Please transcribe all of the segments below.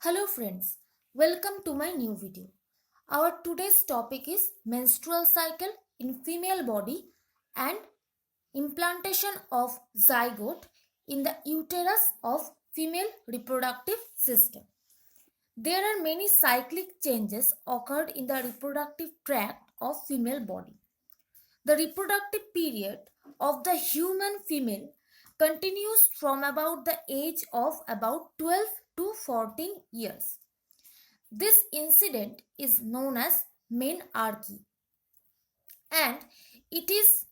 Hello friends, welcome to my new video. Our today's topic is menstrual cycle in female body and implantation of zygote in the uterus of female reproductive system. There are many cyclic changes occurred in the reproductive tract of female body. The reproductive period of the human female continues from about the age of about 12 to 14 years. This incident is known as menarche and it is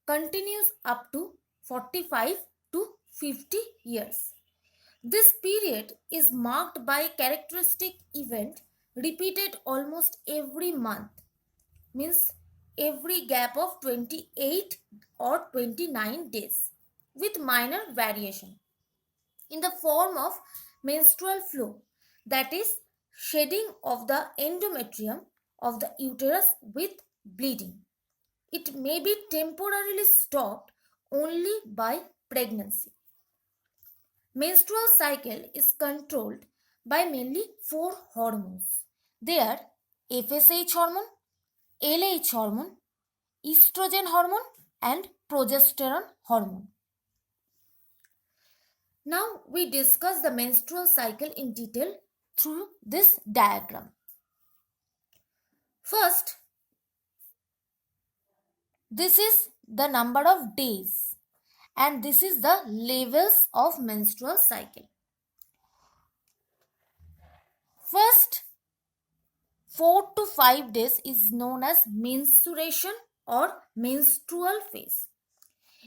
continues up to 45 to 50 years. This period is marked by characteristic event repeated almost every month, means every gap of 28 or 29 days with minor variation in the form of menstrual flow, that is shedding of the endometrium of the uterus with bleeding. It may be temporarily stopped only by pregnancy. Menstrual cycle is controlled by mainly four hormones. They are FSH hormone, LH hormone, estrogen hormone and progesterone hormone. Now we discuss the menstrual cycle in detail through this diagram. First, this is the number of days and this is the levels of menstrual cycle. First 4 to 5 days is known as menstruation or menstrual phase.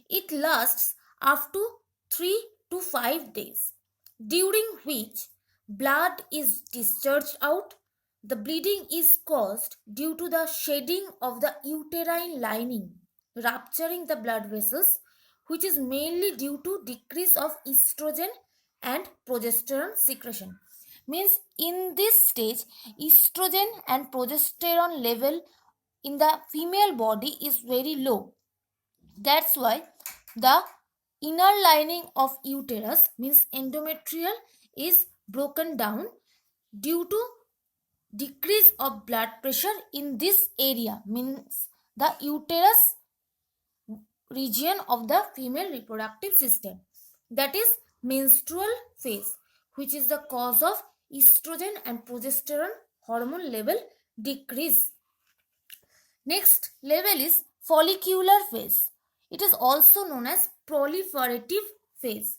It lasts up to 3 to 5 days, during which blood is discharged out. The bleeding is caused due to the shedding of the uterine lining, rupturing the blood vessels, which is mainly due to decrease of estrogen and progesterone secretion. Means in this stage, estrogen and progesterone level in the female body is very low. That's why the inner lining of uterus, means endometrial, is broken down due to decrease of blood pressure in this area, means the uterus region of the female reproductive system, that is menstrual phase, which is the cause of estrogen and progesterone hormone level decrease. Next level is follicular phase. It is also known as proliferative phase.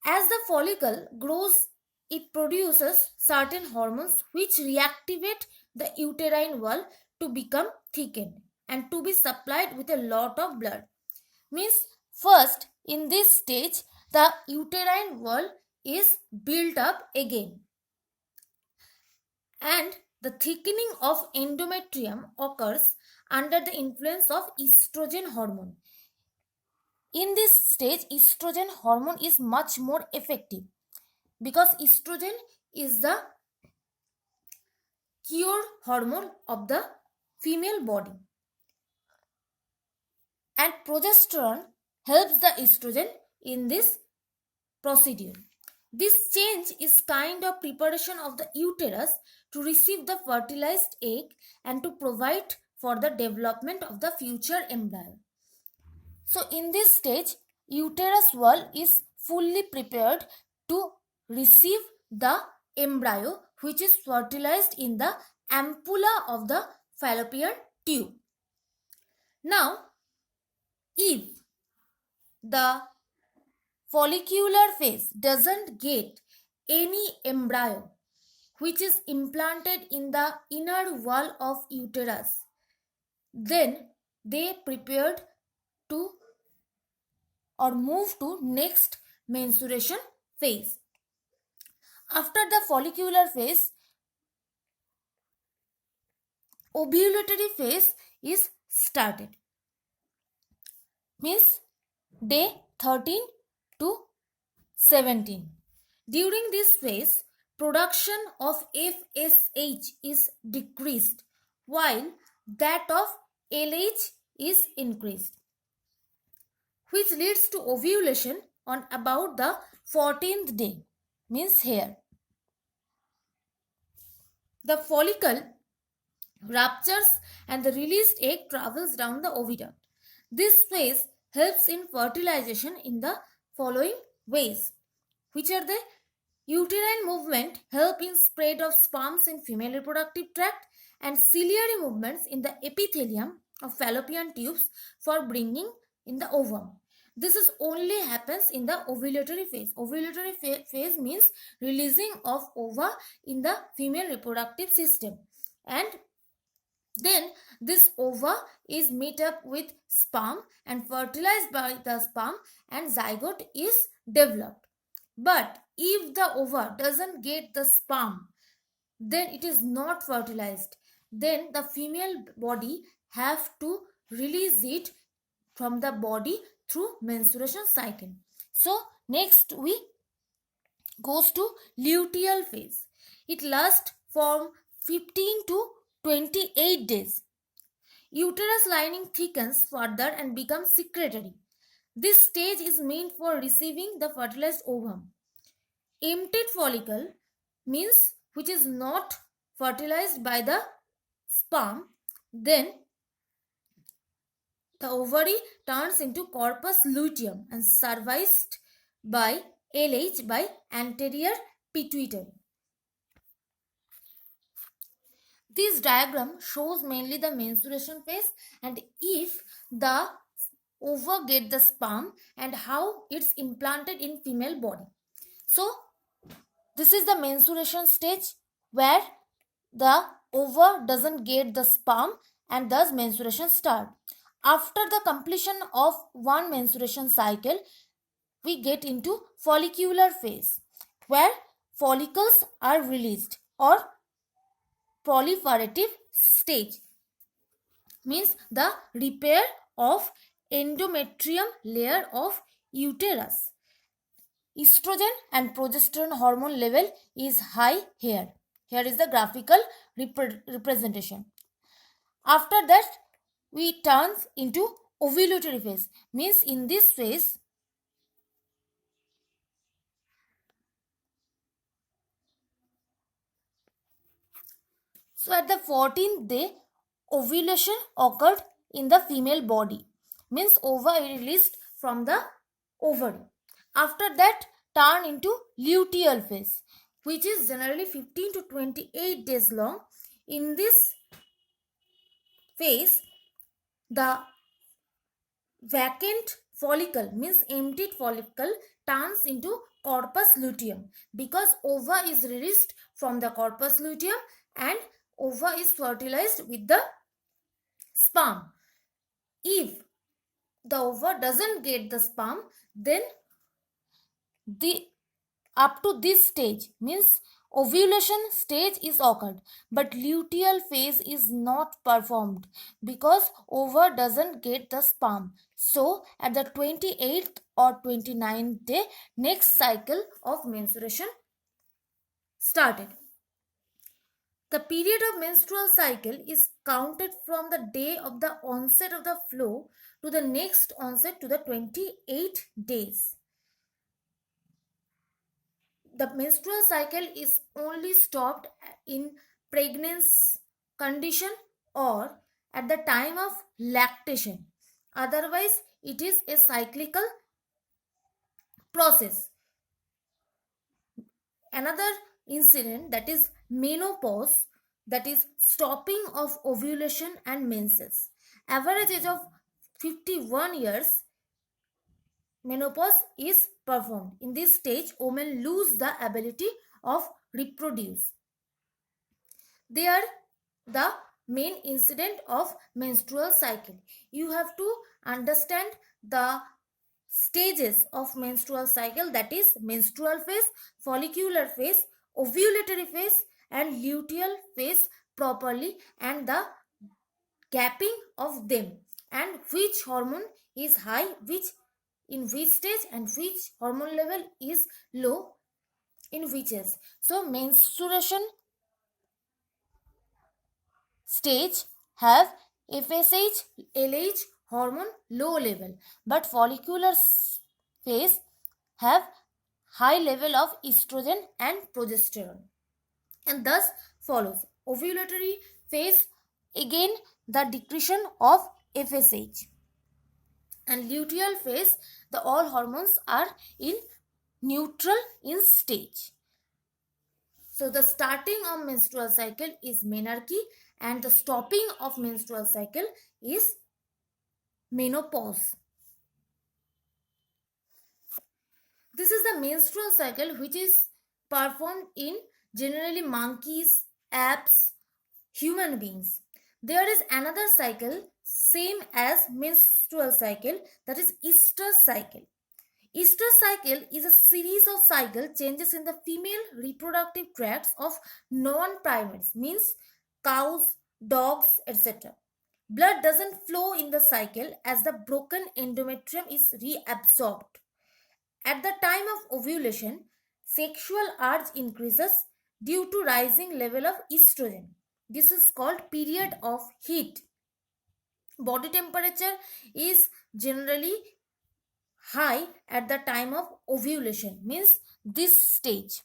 As the follicle grows, it produces certain hormones which reactivate the uterine wall to become thickened and to be supplied with a lot of blood. Means first in this stage the uterine wall is built up again and the thickening of endometrium occurs under the influence of estrogen hormone. In this stage, estrogen hormone is much more effective because estrogen is the cure hormone of the female body and progesterone helps the estrogen in this procedure. This change is kind of preparation of the uterus to receive the fertilized egg and to provide for the development of the future embryo. So in this stage, uterus wall is fully prepared to receive the embryo which is fertilized in the ampulla of the fallopian tube. Now, if the follicular phase doesn't get any embryo which is implanted in the inner wall of uterus, then they prepared to or move to next menstruation phase. After the follicular phase, ovulatory phase is started. Means day 13 to 17. During this phase, production of FSH is decreased while that of LH is increased, which leads to ovulation on about the 14th day, means here. The follicle ruptures and the released egg travels down the oviduct. This phase helps in fertilization in the following ways, which are the uterine movement help in spread of sperms in female reproductive tract, and ciliary movements in the epithelium of fallopian tubes for bringing in the ovum. This is only happens in the ovulatory phase. Ovulatory phase means releasing of ova in the female reproductive system, and then this ova is meet up with sperm and fertilized by the sperm, and zygote is developed. But if the ova doesn't get the sperm, then it is not fertilized. Then the female body have to release it from the body through menstruation cycle. So next we goes to luteal phase. It lasts from 15 to 28 days. Uterus lining thickens further and becomes secretory. This stage is meant for receiving the fertilized ovum. Emptied follicle means which is not fertilized by the sperm, then the ovary turns into corpus luteum and serviced by LH by anterior pituitary. This diagram shows mainly the menstruation phase and if the ova get the sperm and how it's implanted in female body. So this is the menstruation stage where the ova doesn't get the sperm and thus menstruation start. After the completion of one menstruation cycle, we get into follicular phase where follicles are released, or proliferative stage means the repair of endometrium layer of uterus. Estrogen and progesterone hormone level is high here. Here is the graphical representation. After that, we turn into ovulatory phase. Means in this phase, so at the 14th day, ovulation occurred in the female body. Means ova released from the ovary. After that, turn into luteal phase, which is generally 15 to 28 days long. In this phase, the vacant follicle means emptied follicle turns into corpus luteum because ova is released from the corpus luteum and ova is fertilized with the sperm. If the ova doesn't get the sperm, then the up to this stage means ovulation stage is occurred, but luteal phase is not performed because ova doesn't get the sperm. So at the 28th or 29th day, next cycle of menstruation started. The period of menstrual cycle is counted from the day of the onset of the flow to the next onset to the 28 days. The menstrual cycle is only stopped in pregnancy condition or at the time of lactation. Otherwise, it is a cyclical process. Another incident, that is menopause, that is stopping of ovulation and menses. Average age of 51 years, menopause is performed. In this stage, women lose the ability of reproduce. They are the main incident of menstrual cycle. You have to understand the stages of menstrual cycle, that is menstrual phase, follicular phase, ovulatory phase and luteal phase properly, and the gapping of them, and which hormone is high, which in which stage, and which hormone level is low in which age. So menstruation stage have FSH, LH hormone low level, but follicular phase have high level of estrogen and progesterone, and thus follows ovulatory phase, again the decretion of FSH. And luteal phase, the all hormones are in neutral in stage. So the starting of menstrual cycle is menarche and the stopping of menstrual cycle is menopause. This is the menstrual cycle which is performed in generally monkeys, apes, human beings. There is another cycle same as menstrual cycle, that is estrous cycle. Estrous cycle is a series of cycle changes in the female reproductive tracts of non-primates, means cows, dogs, etc. Blood doesn't flow in the cycle as the broken endometrium is reabsorbed. At the time of ovulation, sexual urge increases due to rising level of estrogen. This is called period of heat. Body temperature is generally high at the time of ovulation, means this stage.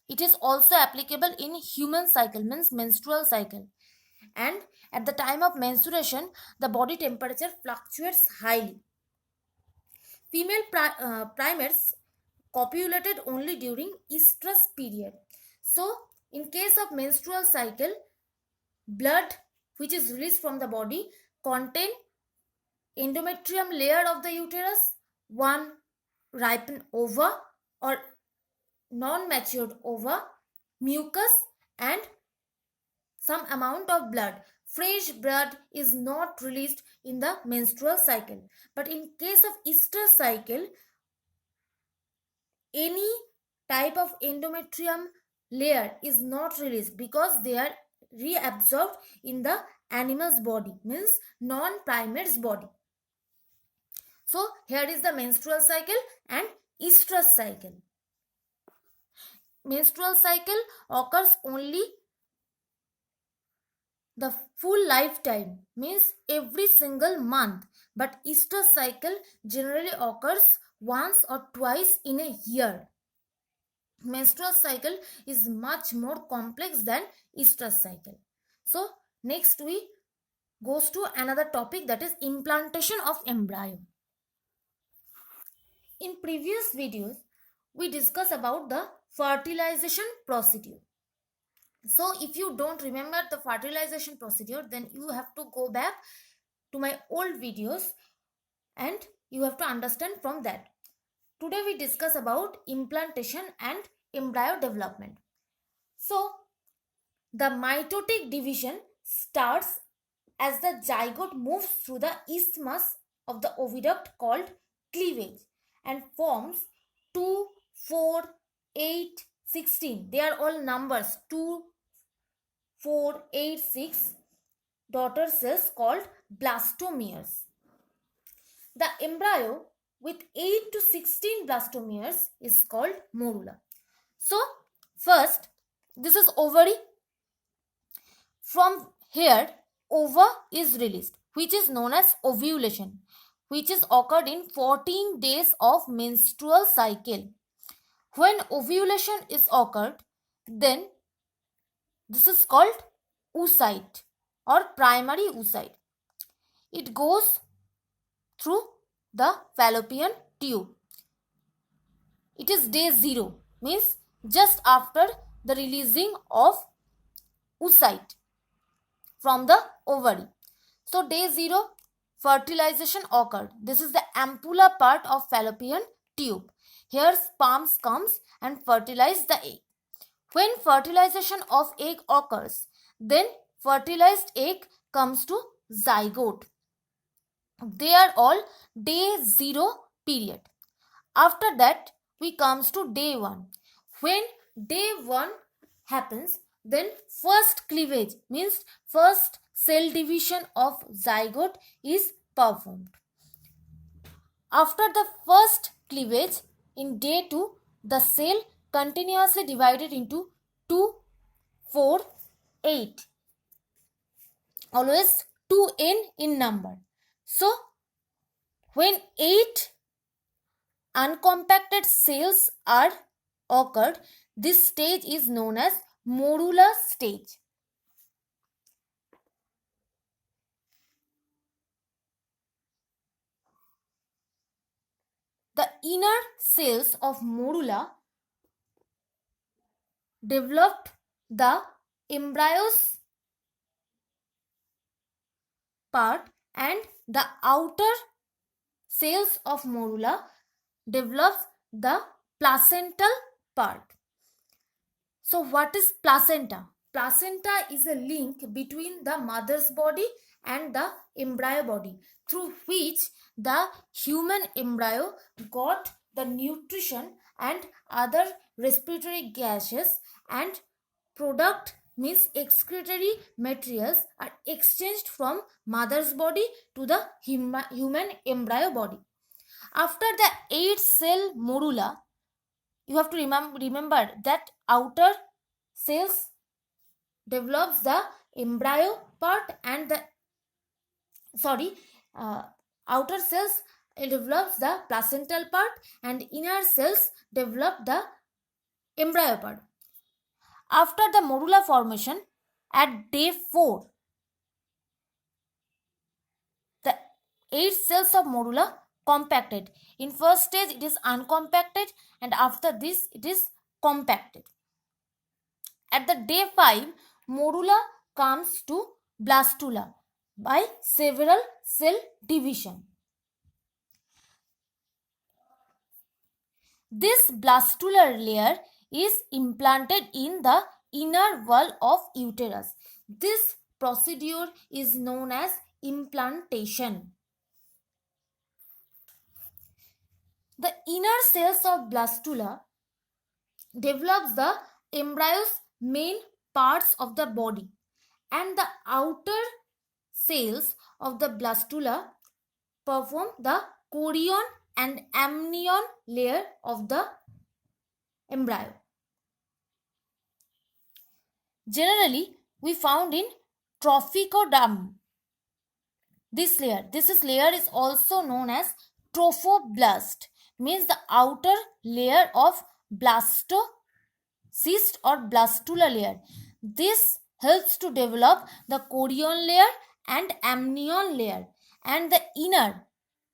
It is also applicable in human cycle, means menstrual cycle. And at the time of menstruation, the body temperature fluctuates highly. Female primates copulated only during estrous period. So, in case of menstrual cycle, blood which is released from the body contain endometrium layer of the uterus, one ripened ova or non-matured ova, mucus, and some amount of blood. Fresh blood is not released in the menstrual cycle. But in case of estrous cycle, any type of endometrium layer is not released because they are reabsorbed in the animal's body, means non-primate's body. So here is the menstrual cycle and estrous cycle. Menstrual cycle occurs only the full lifetime, means every single month, but estrous cycle generally occurs once or twice in a year. Menstrual cycle is much more complex than estrous cycle. So next we goes to another topic, that is implantation of embryo. In previous videos we discussed about the fertilization procedure. So if you don't remember the fertilization procedure, then you have to go back to my old videos and you have to understand from that. Today we discuss about implantation and embryo development. So the mitotic division starts as the zygote moves through the isthmus of the oviduct called cleavage and forms 2, 4, 8, 16. They are all numbers, 2, 4, 8, 6 daughter cells called blastomeres. The embryo with 8 to 16 blastomeres is called morula. So first, this is ovary. From here, ova is released, which is known as ovulation, which is occurred in 14 days of menstrual cycle. When ovulation is occurred, then this is called oocyte or primary oocyte. It goes through the fallopian tube. It is day 0, means just after the releasing of oocyte from the ovary. So day 0, fertilization occurred. This is the ampulla part of fallopian tube. Here sperms comes and fertilize the egg. When fertilization of egg occurs, then fertilized egg comes to zygote. They are all day 0 period. After that we comes to day 1. When day 1 happens, then first cleavage, means first cell division of zygote is performed. After the first cleavage in day 2, the cell continuously divided into 2, 4, 8. Always 2n in number. So when 8 uncompacted cells are occurred, this stage is known as morula stage. The inner cells of morula developed the embryos part, and the outer cells of morula develops the placental part. So what is placenta? Placenta is a link between the mother's body and the embryo body, through which the human embryo got the nutrition and other respiratory gases, and product means excretory materials are exchanged from mother's body to the human embryo body. After the 8-cell morula, you have to remember that outer cells develops the embryo part, and the uh, outer cells develops the placental part, and inner cells develop the embryo part. After the morula formation at day 4, the 8 cells of morula compacted. In first stage it is uncompacted, and after this it is compacted. At the day 5, morula comes to blastula by several cell division. This blastular layer is implanted in the inner wall of uterus. This procedure is known as implantation. The inner cells of blastula develops the embryo's main parts of the body, and the outer cells of the blastula perform the chorion and amnion layer of the embryo. Generally, we found in trophicoderm this layer. This layer is also known as trophoblast, means the outer layer of blastocyst or blastula layer. This helps to develop the chorion layer and amnion layer, and the inner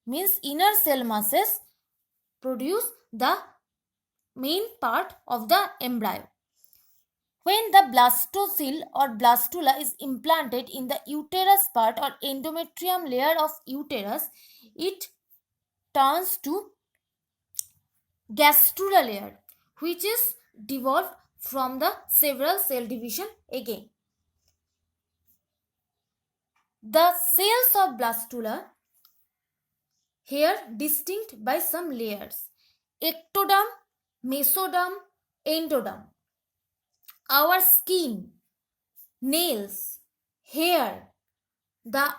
means inner cell masses produce the main part of the embryo. When the blastocele or blastula is implanted in the uterus part or endometrium layer of uterus, it turns to gastrula layer, which is devolved from the several cell division again. The cells of blastula here distinct by some layers: ectoderm, mesoderm, endoderm. Our skin, nails, hair, the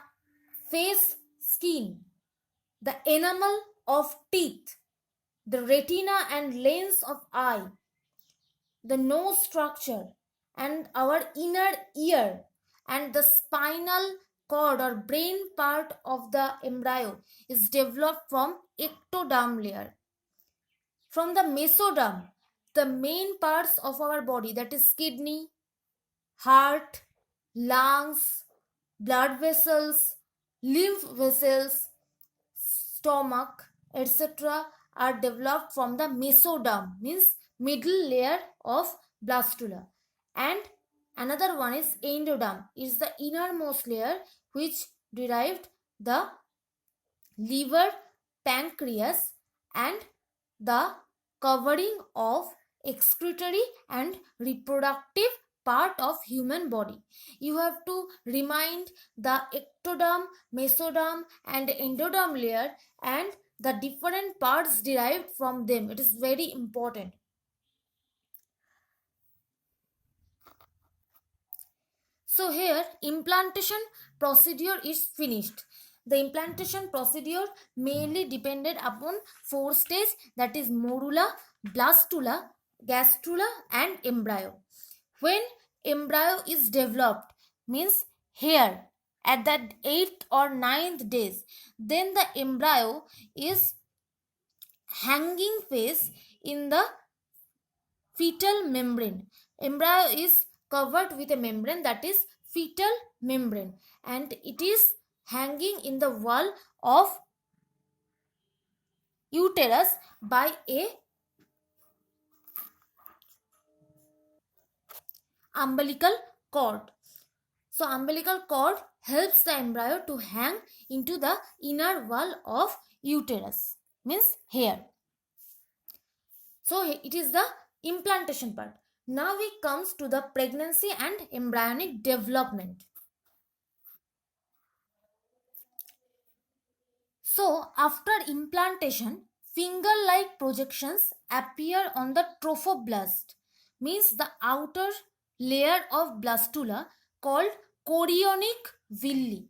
face skin, the enamel of teeth, the retina and lens of eye, the nose structure, and our inner ear, and the spinal cord or brain part of the embryo is developed from ectoderm layer. From the mesoderm, the main parts of our body, that is kidney, heart, lungs, blood vessels, lymph vessels, stomach, etc., are developed from the mesoderm, means middle layer of blastula. And another one is endoderm, is the innermost layer which derived the liver, pancreas, and the covering of excretory and reproductive part of human body. You have to remind the ectoderm, mesoderm, and endoderm layer and the different parts derived from them. It is very important. So here implantation procedure is finished. The implantation procedure mainly depended upon 4 stages, that is morula, blastula, gastrula, and embryo. When embryo is developed, means here at that 8th or 9th days, then the embryo is hanging phase in the fetal membrane. Embryo is covered with a membrane, that is fetal membrane, and it is hanging in the wall of uterus by a umbilical cord. So umbilical cord helps the embryo to hang into the inner wall of uterus, means hair. So it is the implantation part. Now we comes to the pregnancy and embryonic development. So after implantation, finger-like projections appear on the trophoblast, means the outer layer of blastula called chorionic villi,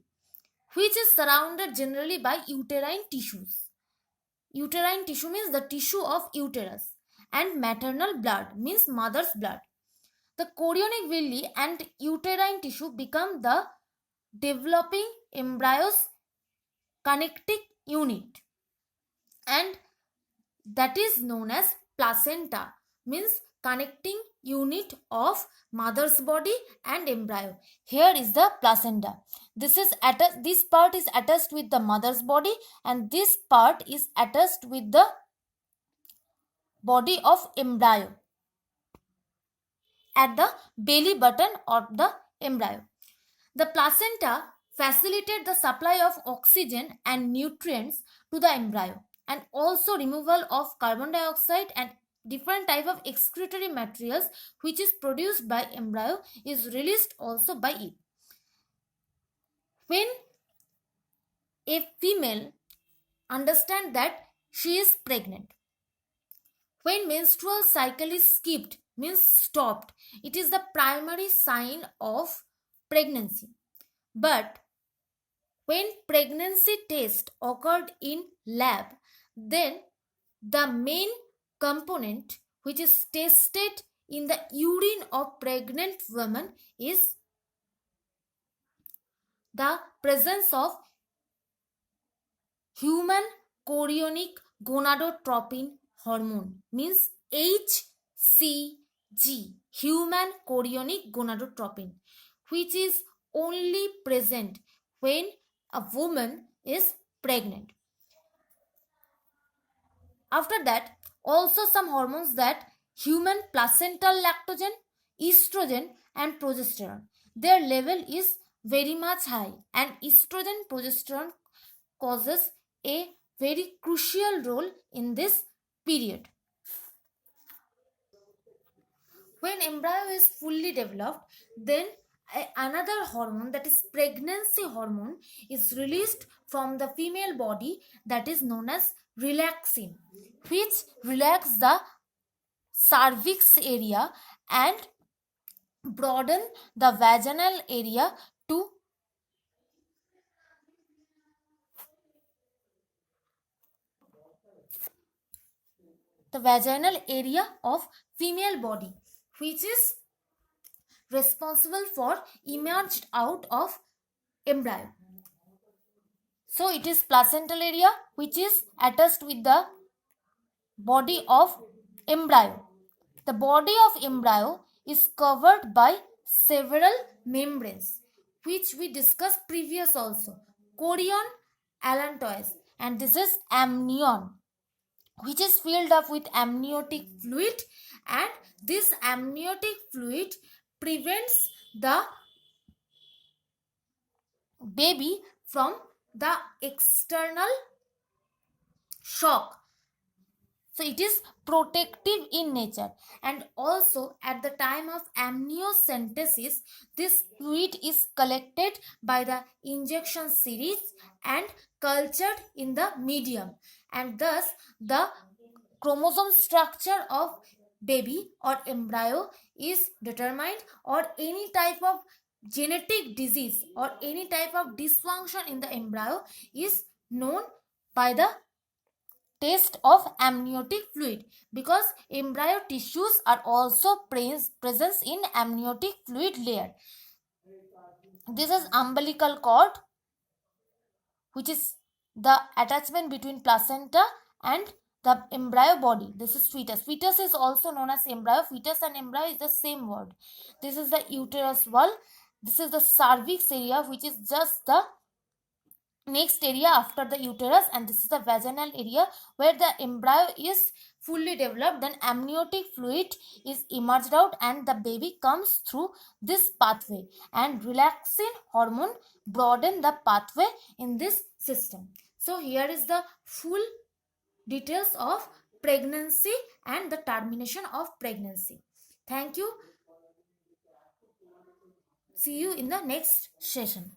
which is surrounded generally by uterine tissues. Uterine tissue means the tissue of uterus, and maternal blood means mother's blood. The chorionic villi and uterine tissue become the developing embryo's connecting unit, and that is known as placenta, means connecting unit of mother's body and embryo. Here is the placenta. This part is attached with the mother's body, and this part is attached with the body of embryo at the belly button of the embryo. The placenta facilitates the supply of oxygen and nutrients to the embryo, and also removal of carbon dioxide and different type of excretory materials which is produced by embryo is released also by it. When a female understands that she is pregnant, when menstrual cycle is skipped, means stopped, it is the primary sign of pregnancy. But when pregnancy test occurred in lab, then the main component which is tested in the urine of pregnant women is the presence of human chorionic gonadotropin hormone, means HCG, human chorionic gonadotropin, which is only present when a woman is pregnant. After that, also some hormones, that human placental lactogen, estrogen and progesterone, their level is very much high, and estrogen progesterone causes a very crucial role in this period. When embryo is fully developed, then another hormone, that is pregnancy hormone, is released from the female body, that is known as relaxin, which relax the cervix area and broaden the vaginal area to the vaginal area of female body, which is responsible for emerged out of embryo. So it is placental area which is attached with the body of embryo. The body of embryo is covered by several membranes, which we discussed previous also. Chorion, allantois, and this is amnion, which is filled up with amniotic fluid, and this amniotic fluid prevents the baby from the external shock. So it is protective in nature, and also at the time of amniocentesis, this fluid is collected by the injection series and cultured in the medium, and thus the chromosome structure of baby or embryo is determined, or any type of genetic disease or any type of dysfunction in the embryo is known by the test of amniotic fluid, because embryo tissues are also present in amniotic fluid layer. This is umbilical cord, which is the attachment between placenta and the embryo body. This is fetus. Fetus is also known as embryo. Fetus and embryo is the same word. This is the uterus wall. This is the cervix area, which is just the next area after the uterus, and this is the vaginal area where the embryo is fully developed. Then amniotic fluid is emerged out and the baby comes through this pathway, and relaxin hormone broaden the pathway in this system. So here is the full details of pregnancy and the termination of pregnancy. Thank you. See you in the next session.